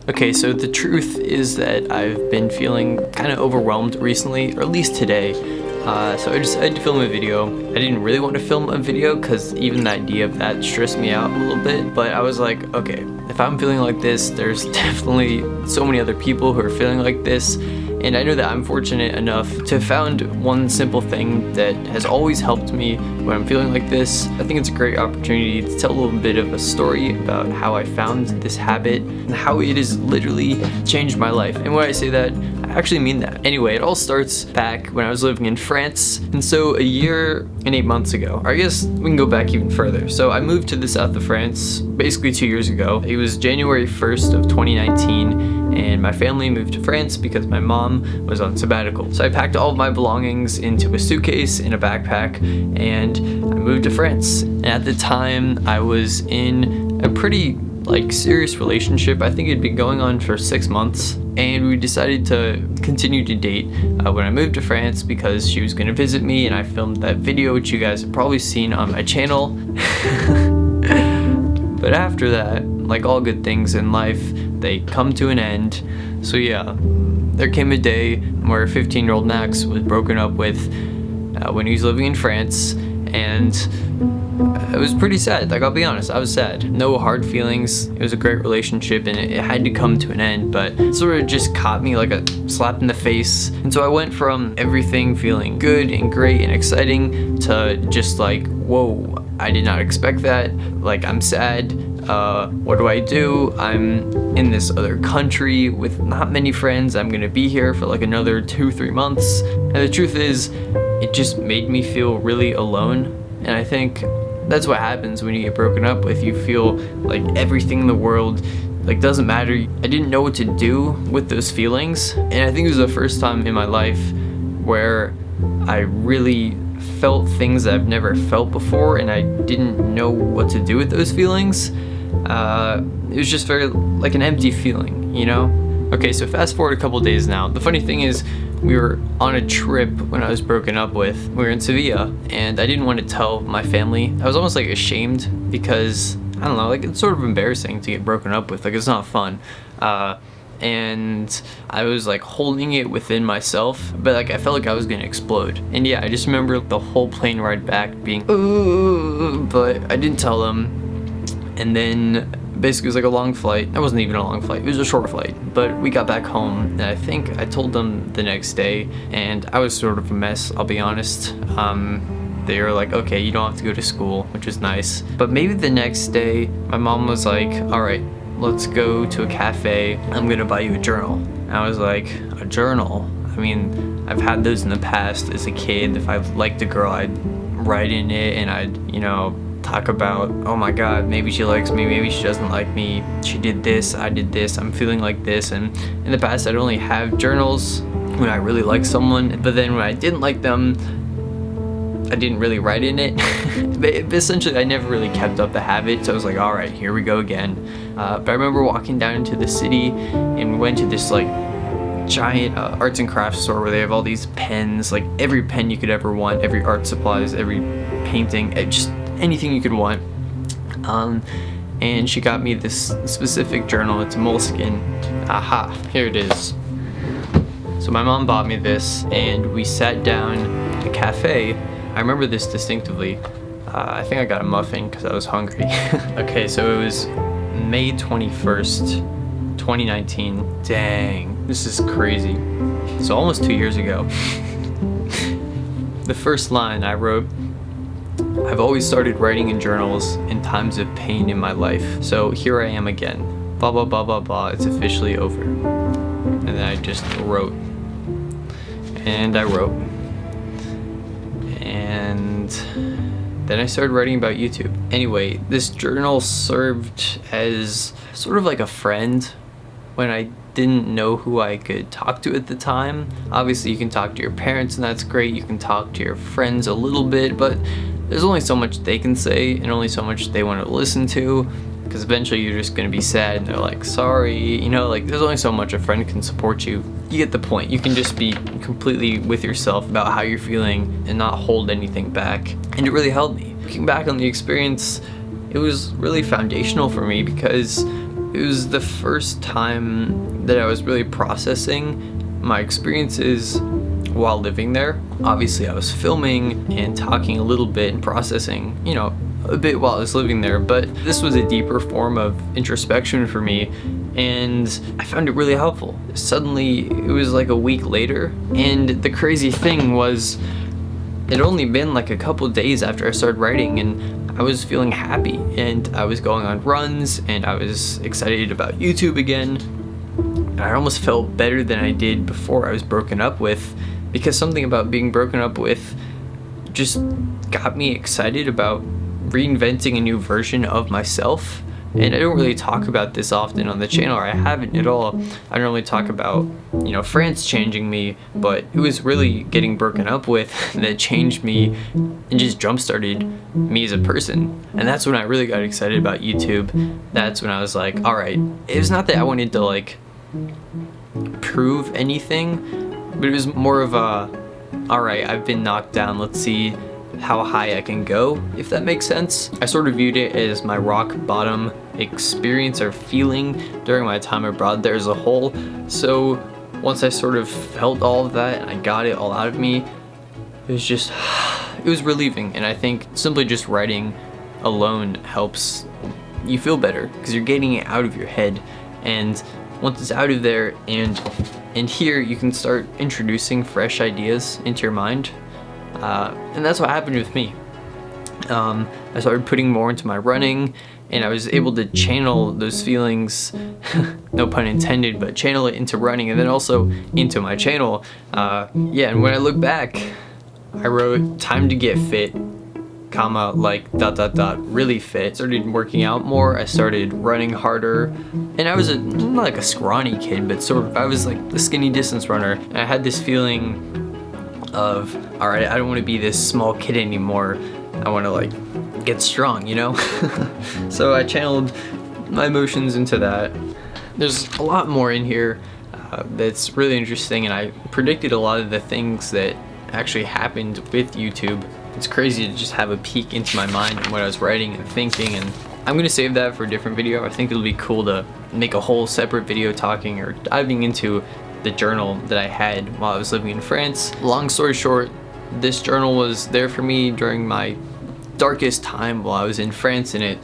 Okay, so the truth is that I've been feeling kind of overwhelmed recently, or at least today. So I decided to film a video. I didn't really want to film a video because even the idea of that stressed me out a little bit, but I was like, okay, if I'm feeling like this, there's definitely so many other people who are feeling like this, and I know that I'm fortunate enough to have found one simple thing that has always helped me when I'm feeling like this. I think it's a great opportunity to tell a little bit of a story about how I found this habit and how it has literally changed my life. And when I say that, I actually mean that. Anyway, it all starts back when I was living in France, and so a year and 8 months ago, or I guess we can go back even further. So I moved to the south of France basically 2 years ago. It was January 1st of 2019, and my family moved to France because my mom was on sabbatical. So I packed all of my belongings into a suitcase in a backpack, and I moved to France. And at the time, I was in a pretty serious relationship. I think it'd been going on for 6 months, and we decided to continue to date when I moved to France because she was going to visit me, and I filmed that video which you guys have probably seen on my channel. But after that, like all good things in life, they come to an end. So yeah, there came a day where 15-year-old Max was broken up with when he was living in France, and it was pretty sad. Like, I'll be honest, I was sad. No hard feelings. It was a great relationship and it had to come to an end, but it sort of just caught me like a slap in the face. And so I went from everything feeling good and great and exciting to just like, whoa, I did not expect that. Like, I'm sad. What do I do? I'm in this other country with not many friends. I'm gonna be here for like another 2-3 months. And the truth is, it just made me feel really alone. And I think that's what happens when you get broken up with. You feel like everything in the world doesn't matter. I didn't know what to do with those feelings. And I think it was the first time in my life where I really felt things that I've never felt before, and I didn't know what to do with those feelings. It was just very like an empty feeling, you know? Okay, so fast forward a couple days now. The funny thing is, we were on a trip when I was broken up with. We were in Sevilla, and I didn't want to tell my family. I was almost like ashamed because, I don't know, like it's sort of embarrassing to get broken up with. Like, it's not fun. And I was like holding it within myself, but like I felt like I was gonna explode. And yeah, I just remember the whole plane ride back being, ooh, but I didn't tell them. And then basically it was like a long flight. It wasn't even a long flight, it was a short flight, but we got back home, and I think I told them the next day, and I was sort of a mess, I'll be honest. They were like, okay, you don't have to go to school, which is nice. But maybe the next day, my mom was like, all right, let's go to a cafe, I'm gonna buy you a journal. And I was like, a journal? I mean, I've had those in the past as a kid. If I liked a girl, I'd write in it, and I'd, you know, talk about, oh my god, maybe she likes me, maybe she doesn't like me, she did this, I did this, I'm feeling like this. And in the past, I'd only have journals when I really liked someone, but then when I didn't like them, I didn't really write in it. But essentially, I never really kept up the habit, so I was like, all right, here we go again. But I remember walking down into the city, and we went to this like giant arts and crafts store where they have all these pens, like every pen you could ever want, every art supplies, every painting, just anything you could want. And she got me this specific journal. It's a moleskin. Aha, here it is. So my mom bought me this, and we sat down at a cafe. I remember this distinctively. I think I got a muffin because I was hungry. Okay, so it was May 21st, 2019. Dang, this is crazy. So almost 2 years ago. The first line I wrote, I've always started writing in journals in times of pain in my life. So here I am again. Blah, blah, blah, blah, blah. It's officially over. And then I just wrote. And I wrote. And then I started writing about YouTube. Anyway, this journal served as sort of like a friend when I didn't know who I could talk to at the time. Obviously, you can talk to your parents, and that's great. You can talk to your friends a little bit, but there's only so much they can say and only so much they want to listen to, because eventually you're just going to be sad and they're like, sorry, you know, like there's only so much a friend can support you. You get the point. You can just be completely with yourself about how you're feeling and not hold anything back. And it really helped me. Looking back on the experience, it was really foundational for me because it was the first time that I was really processing my experiences while living there. Obviously I was filming and talking a little bit and processing, a bit while I was living there, but this was a deeper form of introspection for me, and I found it really helpful. Suddenly it was like a week later, and the crazy thing was it only been like a couple days after I started writing, and I was feeling happy, and I was going on runs, and I was excited about YouTube again, and I almost felt better than I did before I was broken up with, because something about being broken up with just got me excited about reinventing a new version of myself. And I don't really talk about this often on the channel, or I haven't at all. I don't really talk about, France changing me, but it was really getting broken up with that changed me and just jump-started me as a person. And that's when I really got excited about YouTube. That's when I was like, alright, it was not that I wanted to like prove anything, but it was more of a, alright, I've been knocked down, let's see how high I can go, if that makes sense. I sort of viewed it as my rock bottom experience or feeling during my time abroad there as a whole. So once I sort of felt all of that and I got it all out of me, it was relieving. And I think simply just writing alone helps you feel better because you're getting it out of your head. And once it's out of there and here, you can start introducing fresh ideas into your mind. And that's what happened with me. I started putting more into my running, and I was able to channel those feelings, no pun intended, but channel it into running and then also into my channel. And when I look back, I wrote time to get fit, comma, like ... really fit. Started working out more, I started running harder, and I was not like a scrawny kid, but sort of, I was like a skinny distance runner, and I had this feeling of, alright, I don't want to be this small kid anymore, I want to like get strong, So I channeled my emotions into that. There's a lot more in here that's really interesting, and I predicted a lot of the things that actually happened with YouTube. It's crazy to just have a peek into my mind and what I was writing and thinking, and I'm gonna save that for a different video. I think it'll be cool to make a whole separate video talking or diving into the journal that I had while I was living in France. Long story short, this journal was there for me during my darkest time while I was in France, and it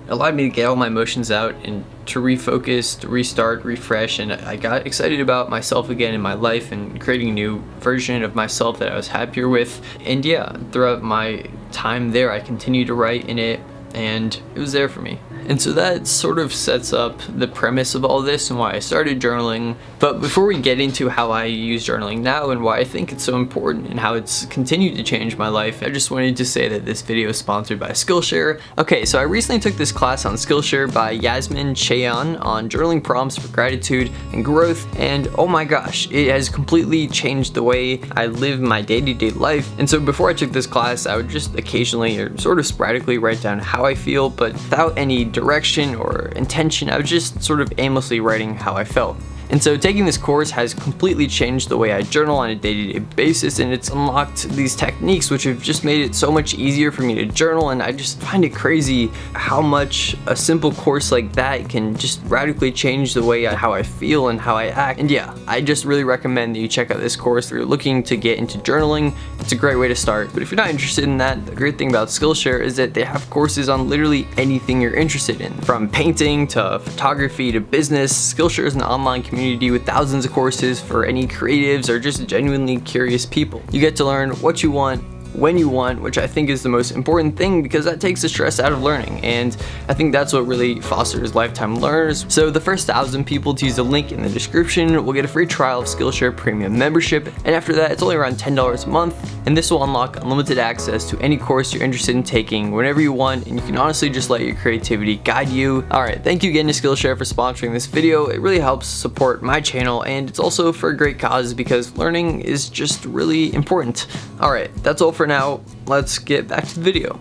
allowed me to get all my emotions out and to refocus, to restart, refresh, and I got excited about myself again in my life and creating a new version of myself that I was happier with. And yeah, throughout my time there, I continued to write in it, and it was there for me. And so that sort of sets up the premise of all this and why I started journaling. But before we get into how I use journaling now and why I think it's so important and how it's continued to change my life, I just wanted to say that this video is sponsored by Skillshare. Okay, so I recently took this class on Skillshare by Yasmin Cheyan on journaling prompts for gratitude and growth, and oh my gosh, it has completely changed the way I live my day-to-day life. And so before I took this class, I would just occasionally or sort of sporadically write down how I feel, but without any direction or intention. I was just sort of aimlessly writing how I felt. And so taking this course has completely changed the way I journal on a day-to-day basis, and it's unlocked these techniques which have just made it so much easier for me to journal, and I just find it crazy how much a simple course like that can just radically change the way how I feel and how I act. And yeah, I just really recommend that you check out this course if you're looking to get into journaling. It's a great way to start. But if you're not interested in that, the great thing about Skillshare is that they have courses on literally anything you're interested in. From painting to photography to business, Skillshare is an online community with thousands of courses for any creatives or just genuinely curious people. You get to learn what you want, when you want, which I think is the most important thing because that takes the stress out of learning, and I think that's what really fosters lifetime learners. So the first 1,000 people to use the link in the description will get a free trial of Skillshare Premium membership, and after that it's only around $10 a month, and this will unlock unlimited access to any course you're interested in taking whenever you want, and you can honestly just let your creativity guide you. Alright, thank you again to Skillshare for sponsoring this video. It really helps support my channel, and it's also for a great cause because learning is just really important. Alright, that's all for now. Let's get back to the video.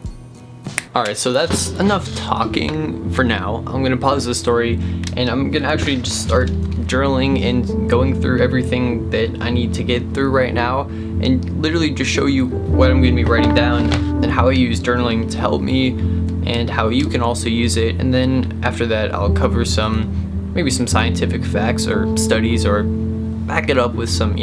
Alright, so that's enough talking for now. I'm gonna pause the story and I'm gonna actually just start journaling and going through everything that I need to get through right now and literally just show you what I'm gonna be writing down and how I use journaling to help me and how you can also use it. And then after that, I'll cover maybe some scientific facts or studies, or back it up with some,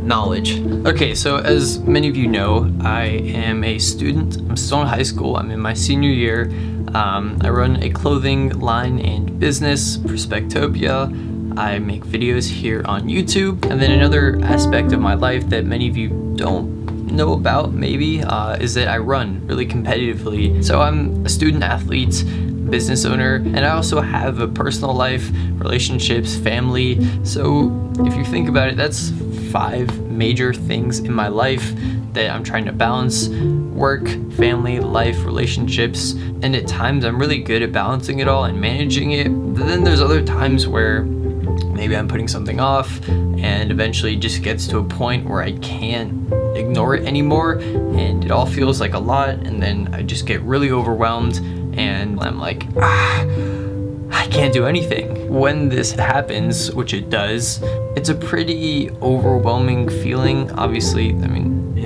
knowledge. Okay, so as many of you know, I am a student. I'm still in high school. I'm in my senior year. I run a clothing line and business, Perspectopia. I make videos here on YouTube. And then another aspect of my life that many of you don't know about maybe is that I run really competitively. So I'm a student athlete, business owner, and I also have a personal life, relationships, family. So if you think about it, that's 5 major things in my life that I'm trying to balance: work, family, life, relationships. And at times I'm really good at balancing it all and managing it. But then there's other times where maybe I'm putting something off, and eventually it just gets to a point where I can't ignore it anymore, and it all feels like a lot, and then I just get really overwhelmed, and I'm like, I can't do anything. When this happens, which it does, it's a pretty overwhelming feeling. Obviously, I mean,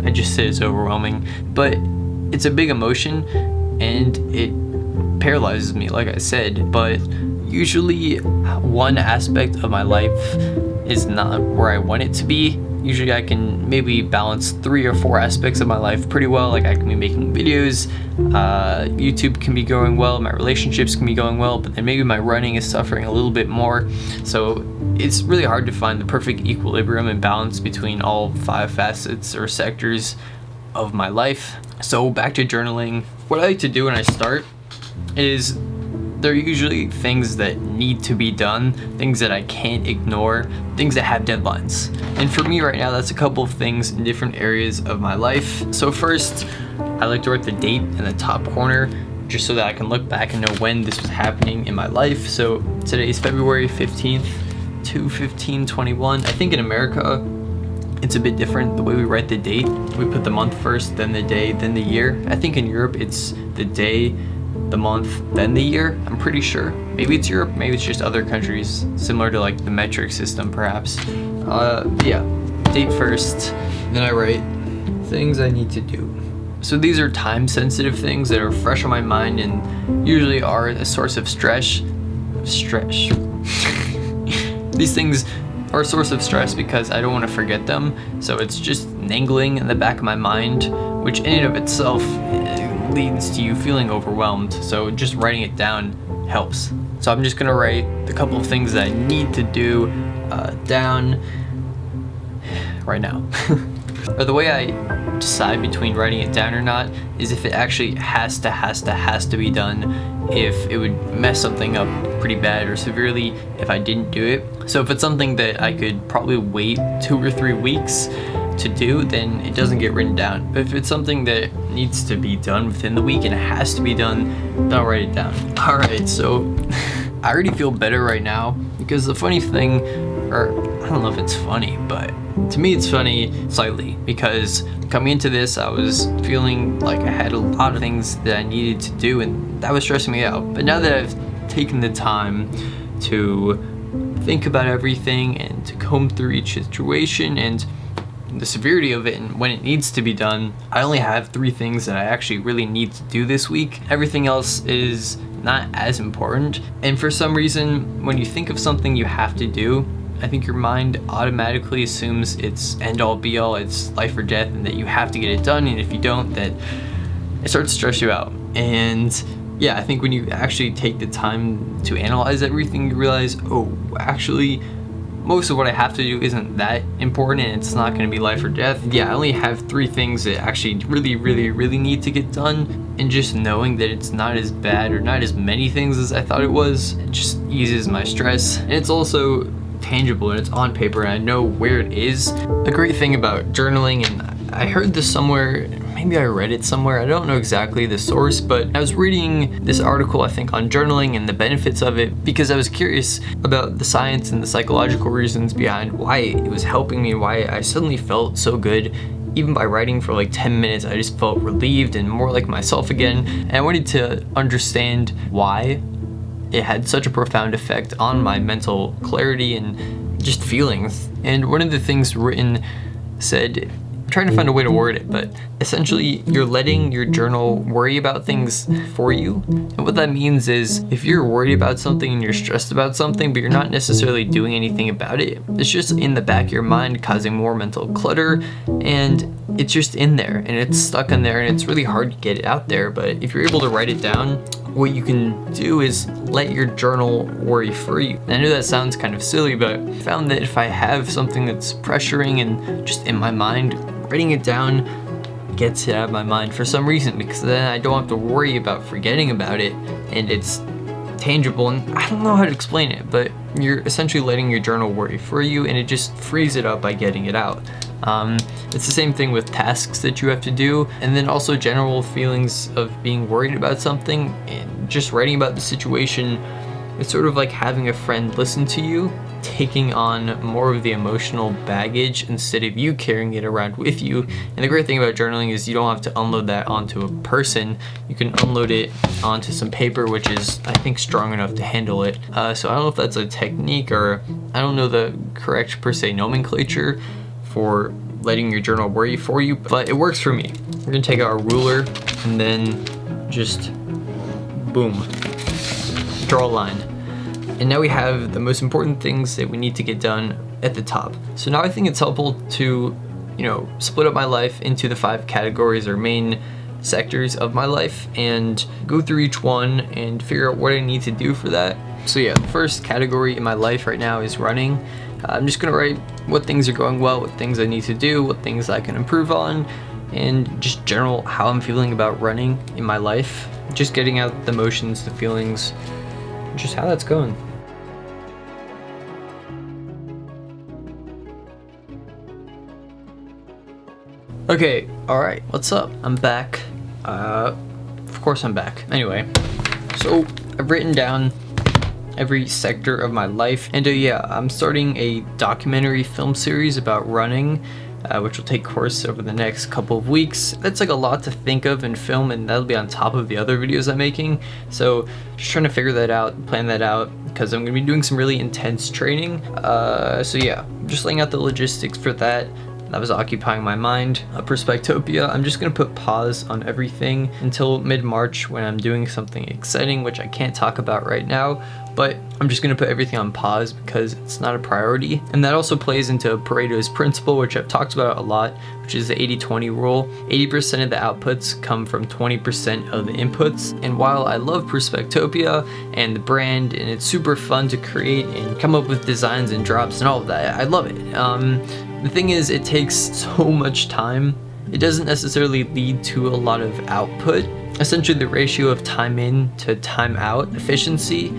I just said it's overwhelming, but it's a big emotion, and it paralyzes me, like I said. But usually one aspect of my life is not where I want it to be. Usually I can maybe balance 3 or 4 aspects of my life pretty well. Like I can be making videos, YouTube can be going well, my relationships can be going well, but then maybe my running is suffering a little bit more. So it's really hard to find the perfect equilibrium and balance between all 5 facets or sectors of my life. So back to journaling. What I like to do when I start is, there are usually things that need to be done, things that I can't ignore, things that have deadlines. And for me right now, that's a couple of things in different areas of my life. So first, I like to write the date in the top corner, just so that I can look back and know when this was happening in my life. So today is February 15th, 2/15/21. I think in America, it's a bit different the way we write the date. We put the month first, then the day, then the year. I think in Europe, it's the day, the month, then the year. I'm pretty sure. Maybe it's Europe, maybe it's just other countries, similar to like the metric system perhaps. Yeah, date first, then I write things I need to do. So these are time sensitive things that are fresh on my mind and usually are a source of stress. These things are a source of stress because I don't want to forget them. So it's just nangling in the back of my mind, which in and of itself leads to you feeling overwhelmed. So just writing it down helps. So I'm just gonna write a couple of things that I need to do down right now. Or the way I decide between writing it down or not is if it actually has to be done, if it would mess something up pretty bad or severely if I didn't do it. So if it's something that I could probably wait 2 or 3 weeks to do, then it doesn't get written down. But if it's something that needs to be done within the week and it has to be done, then I'll write it down. Alright, so I already feel better right now, because the funny thing, or I don't know if it's funny, but to me it's funny slightly, because coming into this I was feeling like I had a lot of things that I needed to do, and that was stressing me out. But now that I've taken the time to think about everything and to comb through each situation and the severity of it and when it needs to be done, I only have 3 things that I actually really need to do this week. Everything else is not as important. And for some reason, when you think of something you have to do, I think your mind automatically assumes it's end all be all, it's life or death, and that you have to get it done, and if you don't, that it starts to stress you out. And yeah, I think when you actually take the time to analyze everything, you realize, oh, actually, most of what I have to do isn't that important, and it's not going to be life or death. Yeah, I only have 3 things that actually really need to get done, and just knowing that it's not as bad or not as many things as I thought it was, it just eases my stress. And it's also tangible and it's on paper and I know where it is. The great thing about journaling, and I heard this somewhere, maybe I read it somewhere, I don't know exactly the source, but I was reading this article, I think, on journaling and the benefits of it, because I was curious about the science and the psychological reasons behind why it was helping me, why I suddenly felt so good. Even by writing for like 10 minutes, I just felt relieved and more like myself again. And I wanted to understand why it had such a profound effect on my mental clarity and just feelings. And one of the things written said, trying to find a way to word it, but essentially you're letting your journal worry about things for you. And what that means is if you're worried about something and you're stressed about something, but you're not necessarily doing anything about it, it's just in the back of your mind causing more mental clutter, and it's just in there and it's stuck in there, and it's really hard to get it out there. But if you're able to write it down, what you can do is let your journal worry for you. And I know that sounds kind of silly, but I found that if I have something that's pressuring and just in my mind, writing it down gets it out of my mind for some reason, because then I don't have to worry about forgetting about it, and it's tangible. And I don't know how to explain it, but you're essentially letting your journal worry for you, and it just frees it up by getting it out. It's the same thing with tasks that you have to do, and then also general feelings of being worried about something, and just writing about the situation. It's sort of like having a friend listen to you, taking on more of the emotional baggage instead of you carrying it around with you. And the great thing about journaling is you don't have to unload that onto a person. You can unload it onto some paper, which is, I think, strong enough to handle it. So I don't know if that's a technique, or I don't know the correct per se nomenclature for letting your journal worry for you, but it works for me. We're gonna take out our ruler and then just boom, draw a line. And now we have the most important things that we need to get done at the top. So now I think it's helpful to, split up my life into the 5 categories or main sectors of my life and go through each one and figure out what I need to do for that. So yeah, the first category in my life right now is running. I'm just gonna write what things are going well, what things I need to do, what things I can improve on, and just general how I'm feeling about running in my life. Just getting out the emotions, the feelings, just how that's going. Okay, alright, what's up? I'm back. Of course I'm back. Anyway, so I've written down every sector of my life, and yeah, I'm starting a documentary film series about running, which will take course over the next couple of weeks. That's like a lot to think of and film, and that'll be on top of the other videos I'm making. So just trying to figure that out, plan that out, because I'm gonna be doing some really intense training. So yeah, I'm just laying out the logistics for that. That was occupying my mind. Perspectopia, I'm just gonna put pause on everything until mid-March when I'm doing something exciting, which I can't talk about right now, but I'm just gonna put everything on pause because it's not a priority. And that also plays into Pareto's principle, which I've talked about a lot, which is the 80-20 rule. 80% of the outputs come from 20% of the inputs. And while I love Perspectopia and the brand, and it's super fun to create and come up with designs and drops and all of that, I love it. The thing is, it takes so much time. It doesn't necessarily lead to a lot of output. Essentially, the ratio of time in to time out efficiency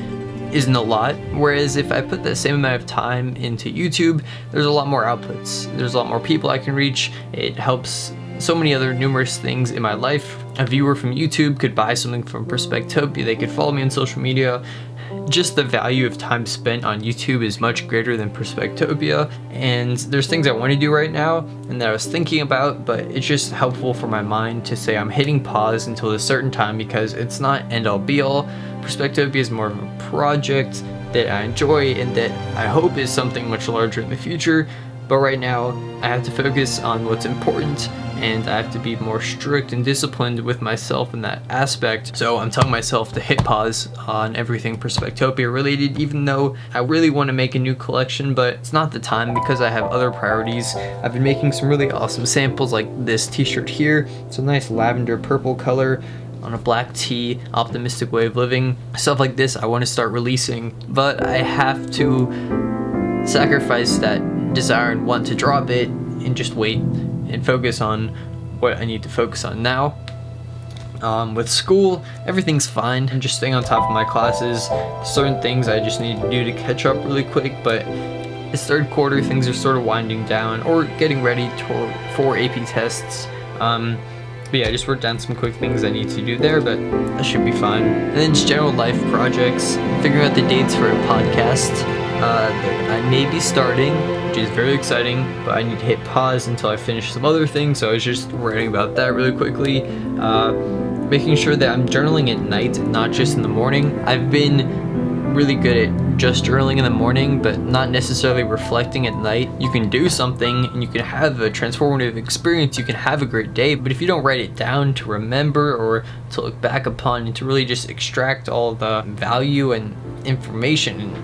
isn't a lot. Whereas if I put the same amount of time into YouTube, there's a lot more outputs. There's a lot more people I can reach. It helps so many other numerous things in my life. A viewer from YouTube could buy something from Perspectopia. They could follow me on social media. Just the value of time spent on YouTube is much greater than Perspectopia, and there's things I want to do right now and that I was thinking about, but it's just helpful for my mind to say I'm hitting pause until a certain time, because it's not end all be all. Perspectopia is more of a project that I enjoy and that I hope is something much larger in the future, but right now I have to focus on what's important, and I have to be more strict and disciplined with myself in that aspect. So I'm telling myself to hit pause on everything Perspectopia related, even though I really want to make a new collection, but it's not the time because I have other priorities. I've been making some really awesome samples, like this t-shirt here. It's a nice lavender purple color on a black tee, optimistic way of living. Stuff like this I want to start releasing, but I have to sacrifice that desire and want to drop it and just wait and focus on what I need to focus on now. With school, everything's fine. I'm just staying on top of my classes. Certain things I just need to do to catch up really quick, but it's third quarter, things are sort of winding down or getting ready for AP tests. But yeah, I just wrote down some quick things I need to do there, but that should be fine. And then just general life projects, figuring out the dates for a podcast that I may be starting, which is very exciting, but I need to hit pause until I finish some other things, so I was just writing about that really quickly. Making sure that I'm journaling at night, not just in the morning. I've been really good at just journaling in the morning, but not necessarily reflecting at night. You can do something and you can have a transformative experience, you can have a great day, but if you don't write it down to remember or to look back upon and to really just extract all the value and information and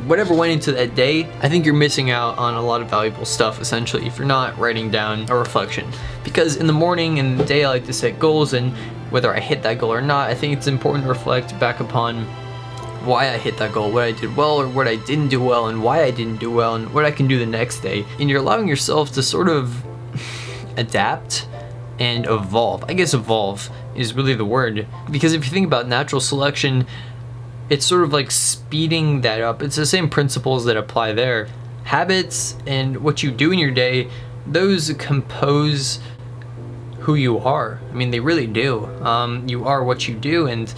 whatever went into that day, I think you're missing out on a lot of valuable stuff, essentially, if you're not writing down a reflection. Because in the morning and the day, I like to set goals, and whether I hit that goal or not, I think it's important to reflect back upon why I hit that goal, what I did well or what I didn't do well, and why I didn't do well, and what I can do the next day. And you're allowing yourself to sort of adapt and evolve. I guess evolve is really the word, because if you think about natural selection, it's sort of like speeding that up. It's the same principles that apply there. Habits and what you do in your day, those compose who you are. I mean, they really do. You are what you do, and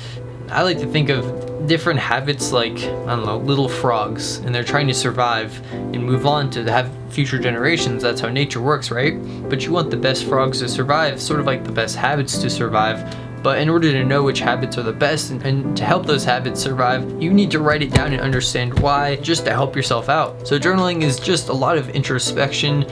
I like to think of different habits like, I don't know, little frogs, and they're trying to survive and move on to have future generations. That's how nature works, right? But you want the best frogs to survive, sort of like the best habits to survive. But in order to know which habits are the best and to help those habits survive, you need to write it down and understand why, just to help yourself out. So journaling is just a lot of introspection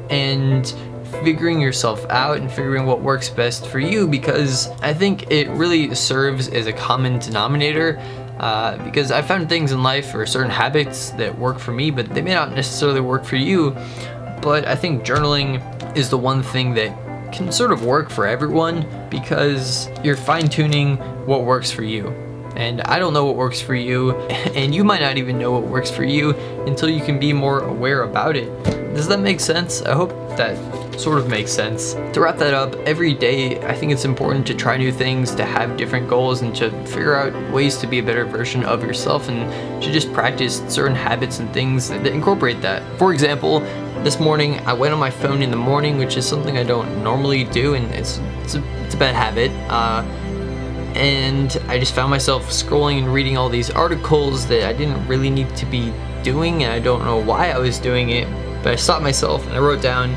and figuring yourself out and figuring what works best for you, because I think it really serves as a common denominator, because I found things in life or certain habits that work for me, but they may not necessarily work for you. But I think journaling is the one thing that can sort of work for everyone, because you're fine-tuning what works for you. And I don't know what works for you, and you might not even know what works for you until you can be more aware about it. Does that make sense? I hope that sort of makes sense. To wrap that up, every day I think it's important to try new things, to have different goals, and to figure out ways to be a better version of yourself, and to just practice certain habits and things that incorporate that. For example, this morning I went on my phone in the morning, which is something I don't normally do, and it's a bad habit. And I just found myself scrolling and reading all these articles that I didn't really need to be doing, and I don't know why I was doing it, but I stopped myself and I wrote down,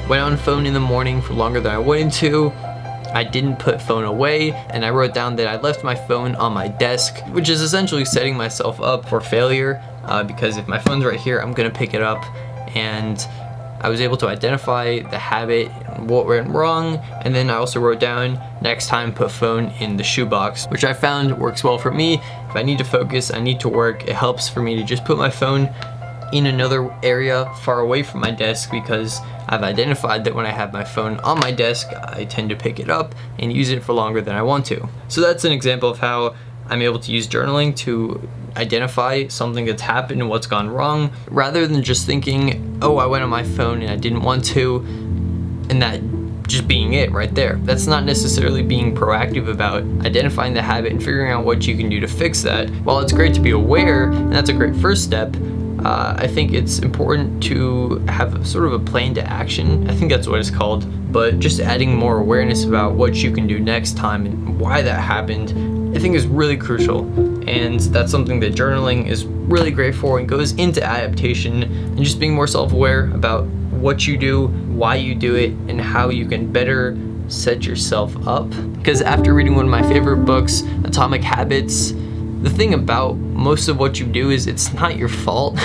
went on phone in the morning for longer than I wanted to. I didn't put phone away, and I wrote down that I left my phone on my desk, which is essentially setting myself up for failure, because if my phone's right here, I'm gonna pick it up. And I was able to identify the habit and what went wrong, and then I also wrote down, next time put phone in the shoebox, which I found works well for me. If I need to focus, I need to work, it helps for me to just put my phone in another area far away from my desk, because I've identified that when I have my phone on my desk, I tend to pick it up and use it for longer than I want to. So that's an example of how I'm able to use journaling to identify something that's happened and what's gone wrong, rather than just thinking, oh, I went on my phone and I didn't want to, and that just being it right there. That's not necessarily being proactive about identifying the habit and figuring out what you can do to fix that. While it's great to be aware, and that's a great first step, I think it's important to have sort of a plan to action. I think that's what it's called. But just adding more awareness about what you can do next time and why that happened, I think is really crucial. And that's something that journaling is really great for, and goes into adaptation and just being more self-aware about what you do, why you do it, and how you can better set yourself up. Because after reading one of my favorite books, Atomic Habits, the thing about most of what you do is it's not your fault.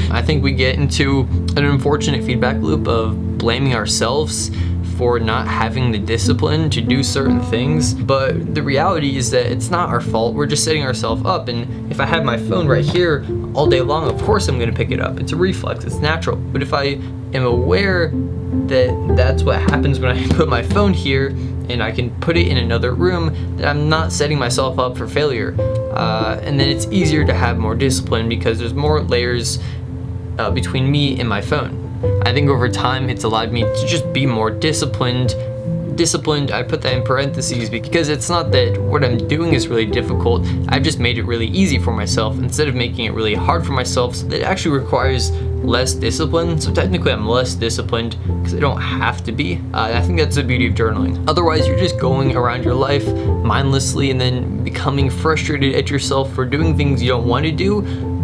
I think we get into an unfortunate feedback loop of blaming ourselves for not having the discipline to do certain things, but the reality is that it's not our fault. We're just setting ourselves up, and if I have my phone right here all day long, of course I'm gonna pick it up. It's a reflex, it's natural. But if I am aware that that's what happens when I put my phone here, and I can put it in another room, that I'm not setting myself up for failure. And then it's easier to have more discipline, because there's more layers between me and my phone. I think over time it's allowed me to just be more disciplined. I put that in parentheses because it's not that what I'm doing is really difficult. I've just made it really easy for myself instead of making it really hard for myself, so that it actually requires less discipline. So technically I'm less disciplined because I don't have to be. I think that's the beauty of journaling. Otherwise you're just going around your life mindlessly and then becoming frustrated at yourself for doing things you don't want to do,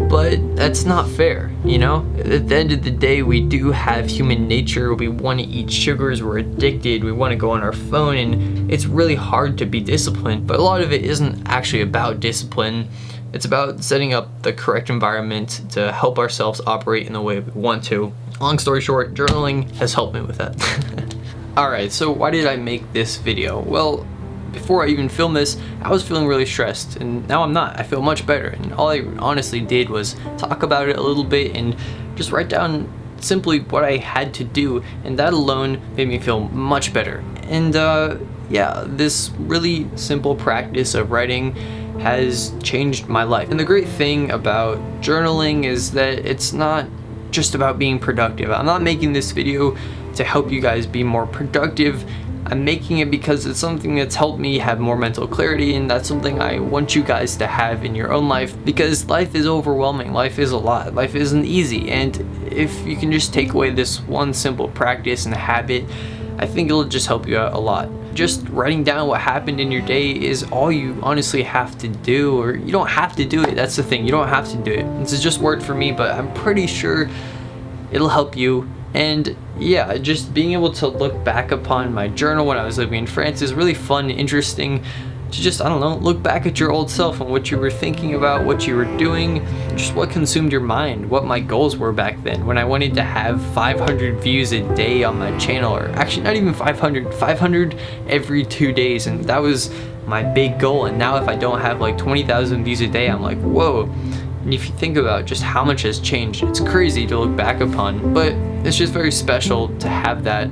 but that's not fair, you know? At the end of the day, we do have human nature. We want to eat sugars, we're addicted, we want to go on our phone, and it's really hard to be disciplined. But a lot of it isn't actually about discipline. It's about setting up the correct environment to help ourselves operate in the way we want to. Long story short, journaling has helped me with that. Alright, so why did I make this video? Well, before I even filmed this, I was feeling really stressed, and now I'm not. I feel much better, and all I honestly did was talk about it a little bit and just write down simply what I had to do, and that alone made me feel much better. And yeah, this really simple practice of writing has changed my life. And the great thing about journaling is that it's not just about being productive. I'm not making this video to help you guys be more productive. I'm making it because it's something that's helped me have more mental clarity, and that's something I want you guys to have in your own life, because life is overwhelming. Life is a lot. Life isn't easy, and if you can just take away this one simple practice and habit, I think it'll just help you out a lot. Just writing down what happened in your day is all you honestly have to do, or you don't have to do it. That's the thing, you don't have to do it. This has just worked for me, but I'm pretty sure it'll help you. And yeah, just being able to look back upon my journal when I was living in France is really fun, interesting to just, I don't know, look back at your old self and what you were thinking about, what you were doing, just what consumed your mind, what my goals were back then when I wanted to have 500 views a day on my channel, or actually not even 500 every 2 days, and that was my big goal. And now if I don't have like 20,000 views a day, I'm like, whoa. And if you think about just how much has changed, it's crazy to look back upon, but it's just very special to have that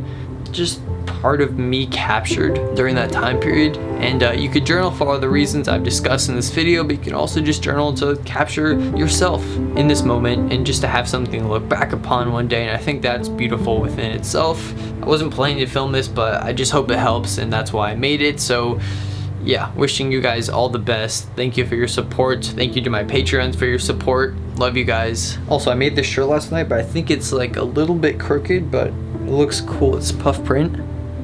just part of me captured during that time period. And you could journal for all the reasons I've discussed in this video, but you can also just journal to capture yourself in this moment and just to have something to look back upon one day. And I think that's beautiful within itself. I wasn't planning to film this, but I just hope it helps, and that's why I made it. So yeah, wishing you guys all the best. Thank you for your support. Thank you to my Patreons for your support. Love you guys. Also, I made this shirt last night, but I think it's like a little bit crooked, but it looks cool. It's puff print.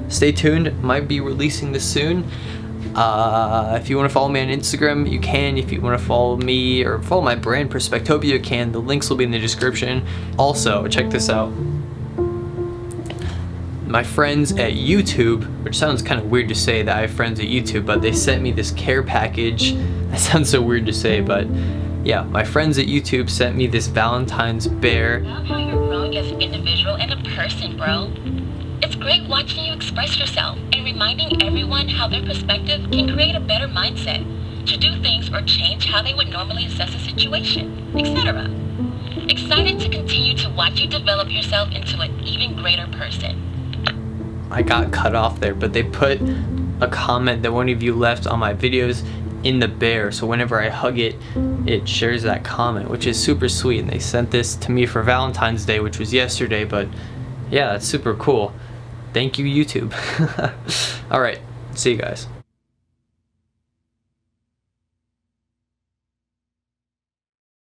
Stay tuned. Might be releasing this soon. If you want to follow me on Instagram, you can. If you want to follow me or follow my brand Perspectopia, you can. The links will be in the description. Also, check this out. My friends at YouTube, which sounds kind of weird to say that I have friends at YouTube, but they sent me this care package. That sounds so weird to say, but yeah, my friends at YouTube sent me this Valentine's bear. I love how you're growing as an individual and a person, bro. It's great watching you express yourself and reminding everyone how their perspective can create a better mindset to do things or change how they would normally assess a situation, etc. Excited to continue to watch you develop yourself into an even greater person. I got cut off there, but they put a comment that one of you left on my videos in the bear, so whenever I hug it, it shares that comment, which is super sweet. And they sent this to me for Valentine's Day, which was yesterday, but yeah, that's super cool. Thank you, YouTube. All right, see you guys.